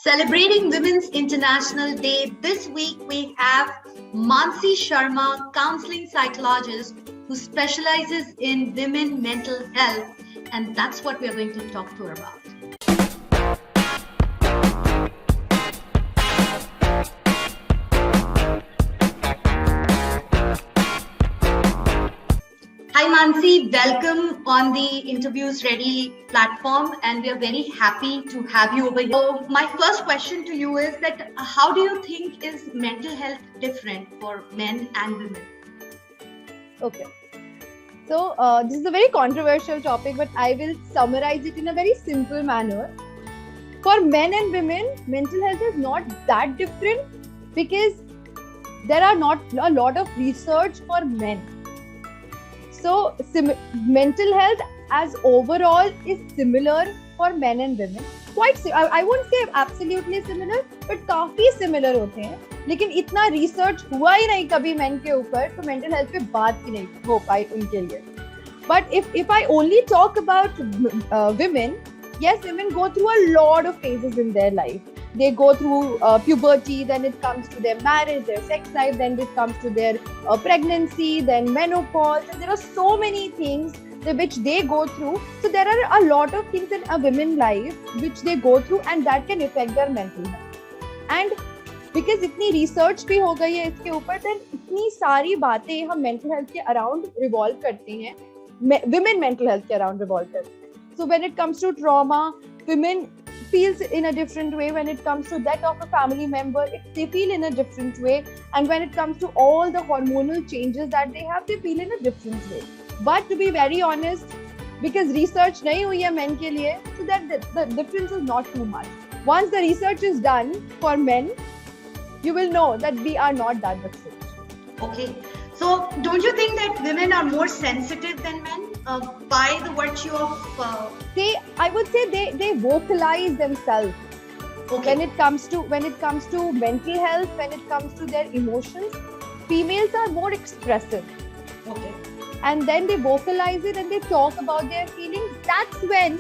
Celebrating Women's International Day, this week we have Mansi Sharma, counseling psychologist who specializes in women mental health, and that's what we are going to talk to her about. Hi Mansi, welcome on the Interviews Ready platform, and we are very happy to have you over here. So my first question to you is that how do you think is mental health different for men and women? Okay. So this is a very controversial topic, but I will summarize it in a very simple manner. For men and women, mental health is not that different because there are not a lot of research for men. So mental health as overall is similar for men and women. I won't say absolutely similar, but काफी similar होते हैं. लेकिन इतना research हुआ ही नहीं कभी men के ऊपर, तो mental health पे बात ही नहीं हो पाई उनके लिए. But if I only talk about women, yes, women go through a lot of phases in their life. They go through puberty, then it comes to their marriage, their sex life, then it comes to their pregnancy, then menopause, and there are so many things which they go through. So there are a lot of things in a women's life which they go through, and that can affect their mental health. And because इतनी research भी हो गई है इसके ऊपर, then इतनी सारी बातें हम mental health के around revolve करते हैं, women mental health के around revolve करते हैं. So when it comes to trauma, women feels in a different way. When it comes to death of a family member, they feel in a different way. And when it comes to all the hormonal changes that they feel in a different way. But to be very honest, because research nahi hui hai men ke liye, so that the difference is not too much. Once the research is done for men, you will know that we are not that different. Okay. So don't you think that women are more sensitive than men by the virtue of... I would say they vocalize themselves. Okay. When it comes to mental health, when it comes to their emotions, females are more expressive. Okay. And then they vocalize it and they talk about their feelings. That's when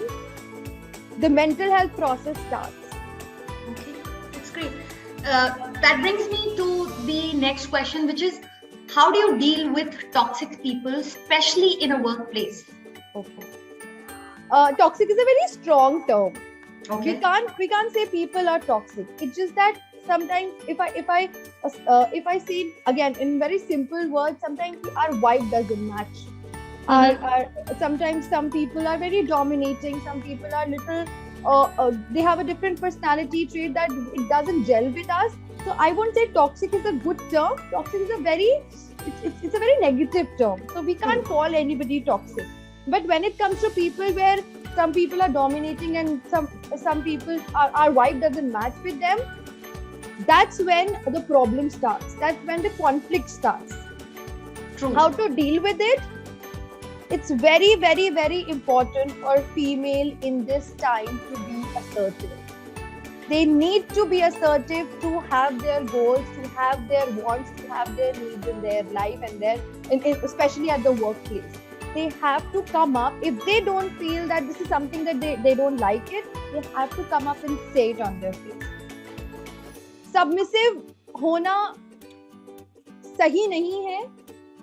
the mental health process starts. Okay, that's great. That brings me to the next question, which is, how do you deal with toxic people, especially in a workplace? Okay. Toxic is a very strong term. Okay. We can't say people are toxic. It's just that sometimes if I say again in very simple words, sometimes our vibe doesn't match. Mm-hmm. Sometimes some people are very dominating. Some people are little. They have a different personality trait that it doesn't gel with us. So I won't say toxic is a good term. Toxic is a very negative term. So we can't call anybody toxic. But when it comes to people where some people are dominating and some people our vibe doesn't match with them, that's when the problem starts. That's when the conflict starts. True. How to deal with it? It's very, very, very important for female in this time to be assertive. They need to be assertive to have their goals, to have their wants, to have their needs in their life and especially at the workplace. They have to come up. If they don't feel that this is something that they don't like it, they have to come up and say it on their face. Submissive होना सही नहीं है,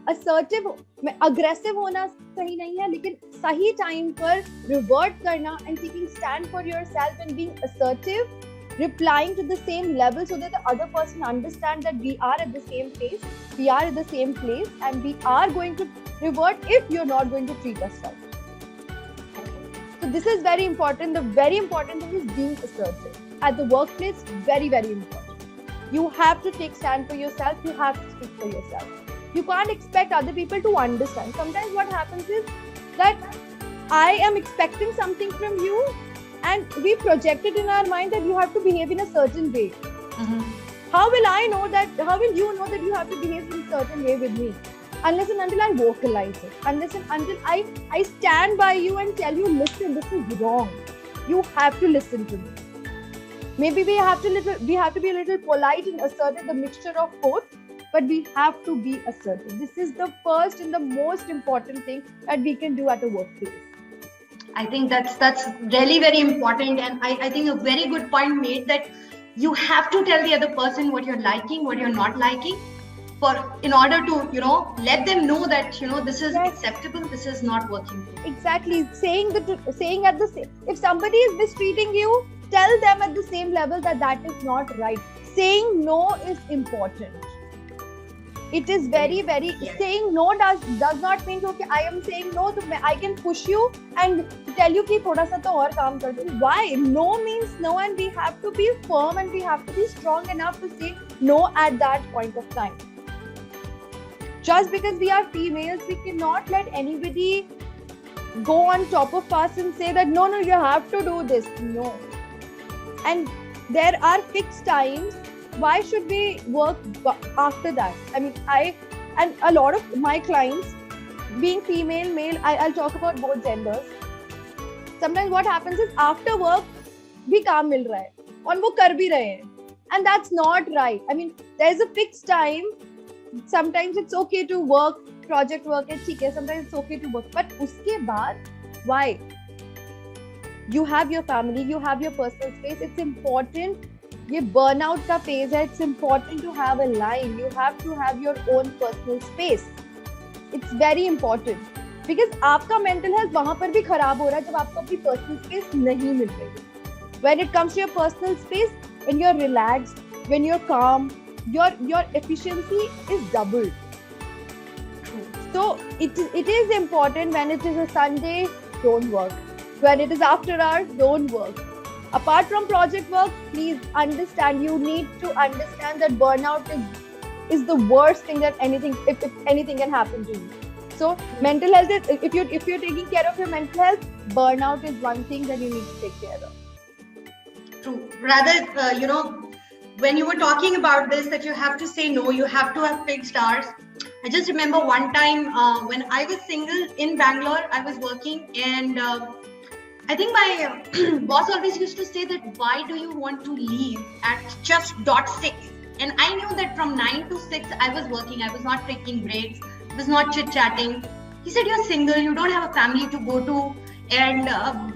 assertive, aggressive होना सही नहीं है, लेकिन सही time पर revert करना and taking stand for yourself and being assertive, replying to the same level so that the other person understands that we are at the same place, we are at the same place, and we are going to revert if you're not going to treat us right. So this is very important. The very important thing is being assertive. At the workplace, very, very important. You have to take stand for yourself. You have to speak for yourself. You can't expect other people to understand. Sometimes what happens is that I am expecting something from you, and we project it in our mind that you have to behave in a certain way. Mm-hmm. How will you know that you have to behave in a certain way with me? Unless and until I vocalize it. Unless and until I stand by you and tell you, listen, this is wrong. You have to listen to me. Maybe we have to be a little polite and assertive, the mixture of both, but we have to be assertive. This is the first and the most important thing that we can do at a workplace. I think that's really very important, and I think a very good point made, that you have to tell the other person what you're liking, what you're not liking, for in order to let them know that this is Yes. acceptable, this is not working. Exactly. Saying at the same, if somebody is mistreating you, tell them at the same level that that is not right. Saying no is important. It is very, very, Yes. saying no does not mean okay, I am saying no, so I can push you and tell you कि थोड़ा सा तो और काम कर दो. Why? No means no, and we have to be firm and we have to be strong enough to say no at that point of time. Just because we are females, we cannot let anybody go on top of us and say that no, you have to do this. No. And there are fixed times. Why should we work after that? I mean, and a lot of my clients, being female, male, I'll talk about both genders. Sometimes what happens is after work भी काम मिल रहा है और वो कर भी रहे हैं, and that's not right. I mean, there's a fixed time. Sometimes it's okay to work, project work है, ठीक है. Sometimes it's okay to work, but उसके बाद why? You have your family, you have your personal space. It's important. ये burnout का phase है. It's important to have a line. You have to have your own personal space. It's very important because आपका mental health वहाँ पर भी खराब हो रहा है जब आपको अपनी personal space नहीं मिल रही. When it comes to your personal space, when you're relaxed, when you're calm, your efficiency is doubled. So it is important. When it is a Sunday, don't work. When it is after hours, don't work. Apart from project work, please understand, you need to understand that burnout is the worst thing that if anything can happen to you. So mental health is, if you're taking care of your mental health, burnout is one thing that you need to take care of. True. Rather, when you were talking about this, that you have to say no, you have to have fixed hours. I just remember one time when I was single in Bangalore, I was working, and I think my boss always used to say that, why do you want to leave at just .6? And I knew that from 9 to 6 I was working, I was not taking breaks, I was not chit-chatting. He said, you're single, you don't have a family to go to, and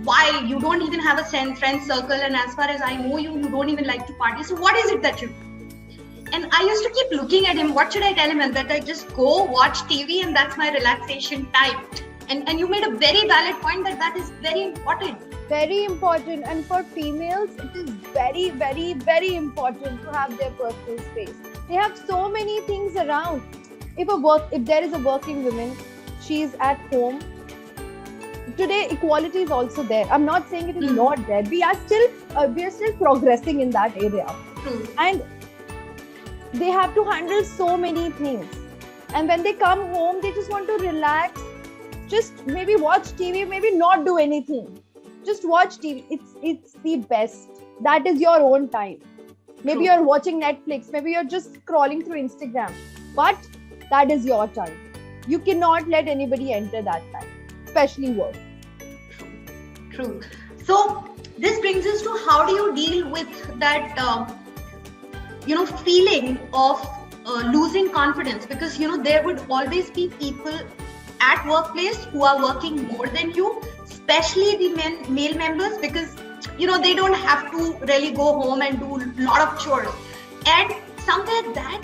why? You don't even have a friend circle, and as far as I know you don't even like to party. So what is it that you do? And I used to keep looking at him. What should I tell him? And that I just go watch TV and that's my relaxation time. And you made a very valid point that is very important. Very important. And for females, it is very, very, very important to have their personal space. They have so many things around. If there is a working woman, she's at home. Today, equality is also there. I'm not saying it is not there. We are still progressing in that area. And they have to handle so many things. And when they come home, they just want to relax. Just maybe watch TV, maybe not do anything. Just watch TV. It's the best. That is your own time. Maybe you're watching Netflix. Maybe you're just scrolling through Instagram. But that is your time. You cannot let anybody enter that time, especially work. True. So this brings us to, how do you deal with that, feeling of losing confidence? Because, there would always be people at workplace who are working more than you, especially the male members, because they don't have to really go home and do a lot of chores, and somewhere that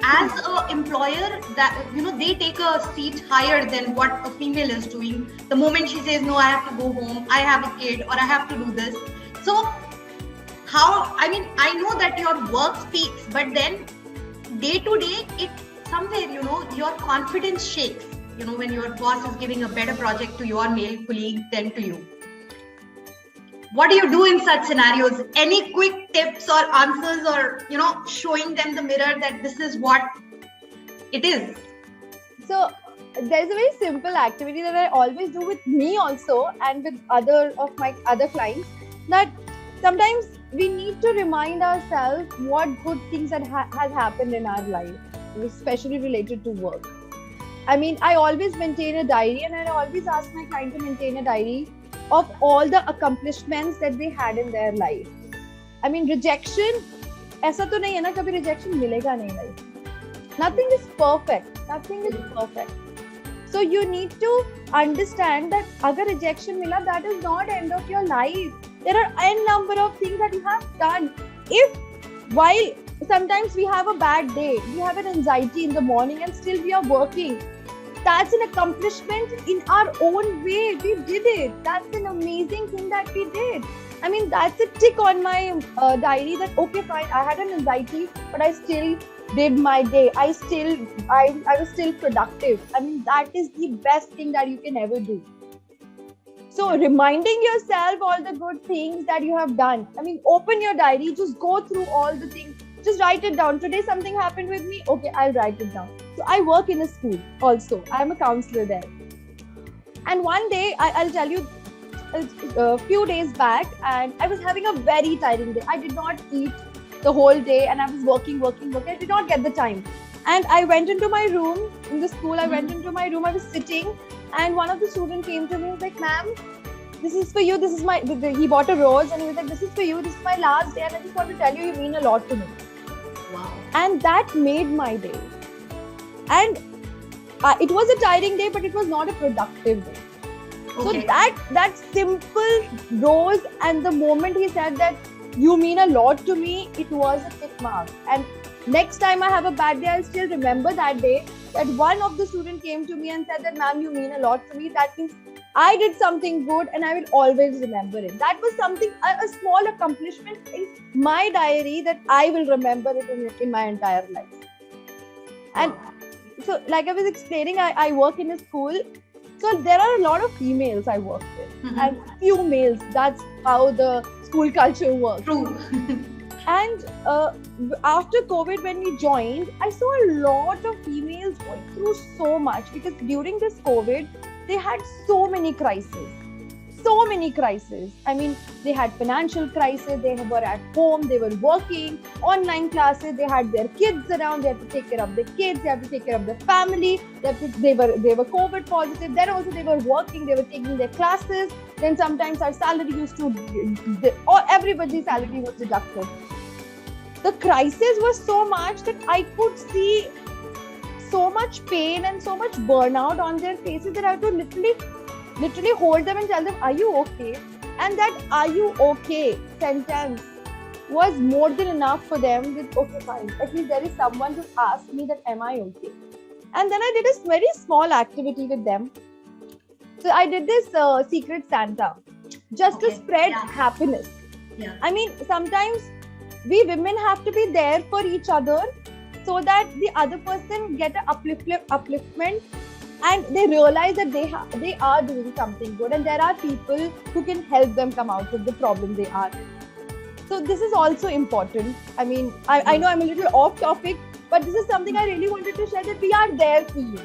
as an employer, that they take a seat higher than what a female is doing. The moment she says, no, I have to go home, I have a kid, or I have to do this. So I know that your work speaks, but then day to day, it somewhere your confidence shakes when your boss is giving a better project to your male colleague than to you. What do you do in such scenarios? Any quick tips or answers, or showing them the mirror that this is what it is? So there's a very simple activity that I always do with me also, and with other clients, that sometimes we need to remind ourselves what good things that has happened in our life, especially related to work. I mean, I always maintain a diary, and I always ask my client to maintain a diary of all the accomplishments that they had in their life. I mean, rejection, ऐसा तो नहीं है ना, कभी rejection मिलेगा नहीं life. Nothing is perfect. So you need to understand that agar rejection mila, that is not end of your life. There are n number of things that you have done. If while sometimes we have a bad day, we have an anxiety in the morning and still we are working, that's an accomplishment in our own way. We did it. That's an amazing thing that we did. I mean, that's a tick on my diary that, okay, fine, I had an anxiety, but I still did my day. I was still productive. I mean, that is the best thing that you can ever do. So reminding yourself all the good things that you have done. I mean, open your diary, just go through all the things. Just write it down. Today something happened with me. Okay, I'll write it down. So I work in a school also. I'm a counselor there. And one day, I'll tell you, a few days back, and I was having a very tiring day. I did not eat the whole day and I was working. I did not get the time. And I went into my room in the school. I went into my room. I was sitting and one of the students came to me and was like, ma'am, this is for you. This is my, he bought a rose and he was like, this is for you. This is my last day and I just want to tell you, you mean a lot to me. Wow. And that made my day. And it was a tiring day, but it was not a productive day. Okay. So that simple rose, and the moment he said that you mean a lot to me, it was a tick mark. And next time I have a bad day, I'll still remember that day, that one of the students came to me and said that, ma'am, you mean a lot to me. That means I did something good and I will always remember it. That was something, a small accomplishment in my diary that I will remember it in my entire life. And so, like I was explaining, I work in a school. So there are a lot of females I work with and few males. That's how the school culture works. True. And after COVID, when we joined, I saw a lot of females going through so much, because during this COVID, they had so many crises. I mean, they had financial crisis, they were at home, they were working, online classes, they had their kids around, they had to take care of the kids, they had to take care of the family, they were COVID positive, then also they were working, they were taking their classes, then sometimes our salary or everybody's salary was deducted. The crisis was so much that I could see so much pain and so much burnout on their faces that I had to literally hold them and tell them, are you okay? And that "are you okay" sentence was more than enough for them. With, okay, fine, at least there is someone to ask me that, am I okay? And then I did a very small activity with them. So I did this secret Santa, just to spread happiness. Yeah. I mean, sometimes we women have to be there for each other so that the other person get an upliftment, and they realize that they are doing something good, and there are people who can help them come out of the problem they are in. So this is also important. I mean, I know I'm a little off topic, but this is something I really wanted to share, that we are there for you.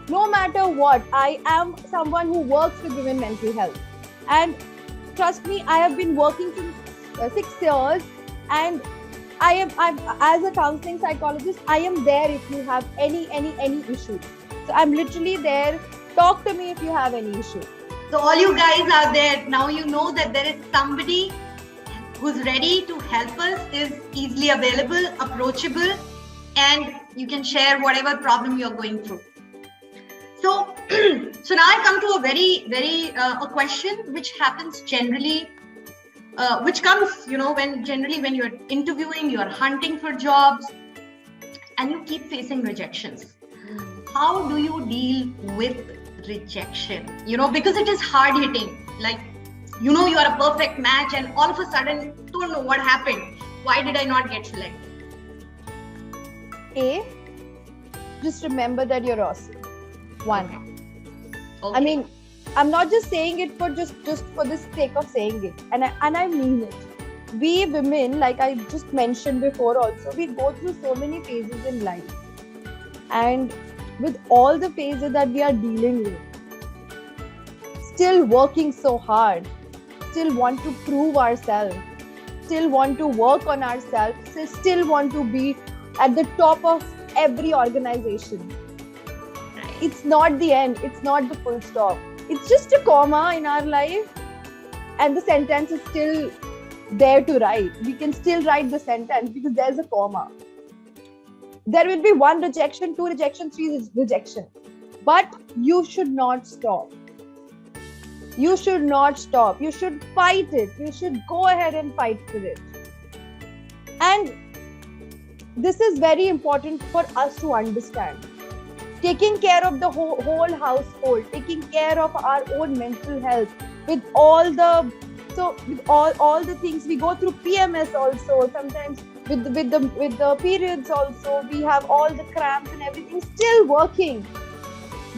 No matter what, I am someone who works with women mental health. And trust me, I have been working for 6 years, and I'm as a counseling psychologist, I am there if you have any issues. So I'm literally there. Talk to me if you have any issue. So all you guys out there, now you know that there is somebody who's ready to help us, is easily available, approachable, and you can share whatever problem you're going through. So, so now I come to a very a question which happens generally, which comes, when you're interviewing, you're hunting for jobs, and you keep facing rejections. How do you deal with rejection? Because it is hard hitting. Like, you are a perfect match, and all of a sudden, don't know what happened. Why did I not get selected? Just remember that you're awesome. One. Okay. I mean, I'm not just saying it for just for the sake of saying it, and I mean it. We women, like I just mentioned before also, we go through so many phases in life, and with all the phases that we are dealing with, still working so hard, still want to prove ourselves, still want to work on ourselves, still want to be at the top of every organization. It's not the end, it's not the full stop. It's just a comma in our life, and the sentence is still there to write. We can still write the sentence because there's a comma. There will be 1 rejection, 2 rejection, 3 rejection. But you should not stop. You should not stop. You should fight it. You should go ahead and fight for it. And this is very important for us to understand. Taking care of the whole household, taking care of our own mental health, with all the with all the things we go through, PMS also, sometimes with the periods also, we have all the cramps and everything, still working.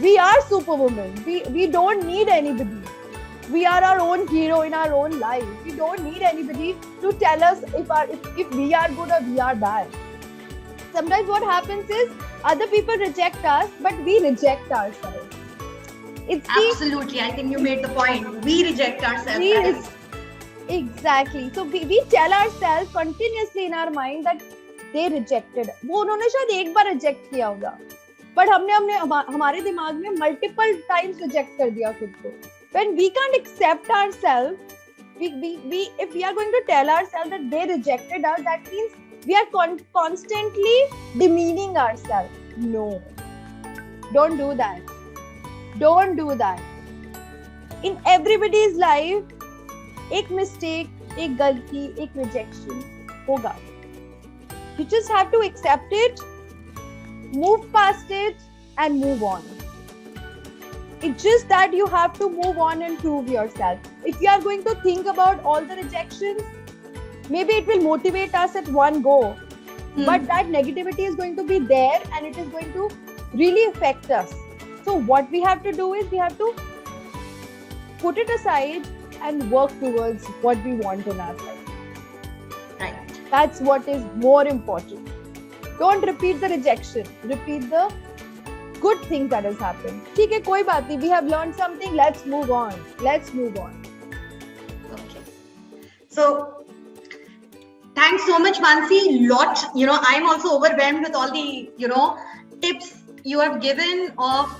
We are superwoman. We don't need anybody. We are our own hero in our own life. We don't need anybody to tell us if we are good or we are bad. Sometimes what happens is other people reject us, but we reject ourselves. Absolutely. I think you made the point. We reject ourselves. Exactly. So we tell ourselves continuously in our mind that they rejected. वो उन्होंने शायद एक बार reject किया होगा, but हमने हमारे दिमाग में multiple times reject कर दिया खुद को. When we can't accept ourselves, if we are going to tell ourselves that they rejected us, that means we are constantly demeaning ourselves. No, don't do that. Don't do that. In everybody's life, एक mistake, एक गलती, एक rejection होगा. You just have to accept it, move past it, and move on. It's just that you have to move on and prove yourself. If you are going to think about all the rejections, maybe it will motivate us at one go, but that negativity is going to be there and it is going to really affect us. So what we have to do is we have to put it aside and work towards what we want in our life. Right. That's what is more important. Don't repeat the rejection. Repeat the good thing that has happened. ठीक है, कोई बात नहीं. We have learned something. Let's move on. Let's move on. Okay. So thanks so much, Mansi. I'm also overwhelmed with all the, tips you have given of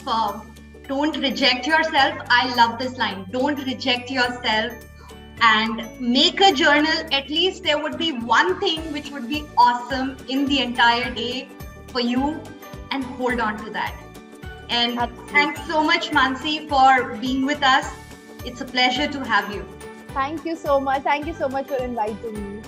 don't reject yourself. I love this line. Don't reject yourself, and make a journal. At least there would be one thing which would be awesome in the entire day for you, and hold on to that. And absolutely. Thanks so much, Mansi, for being with us. It's a pleasure to have you. Thank you so much. Thank you so much for inviting me.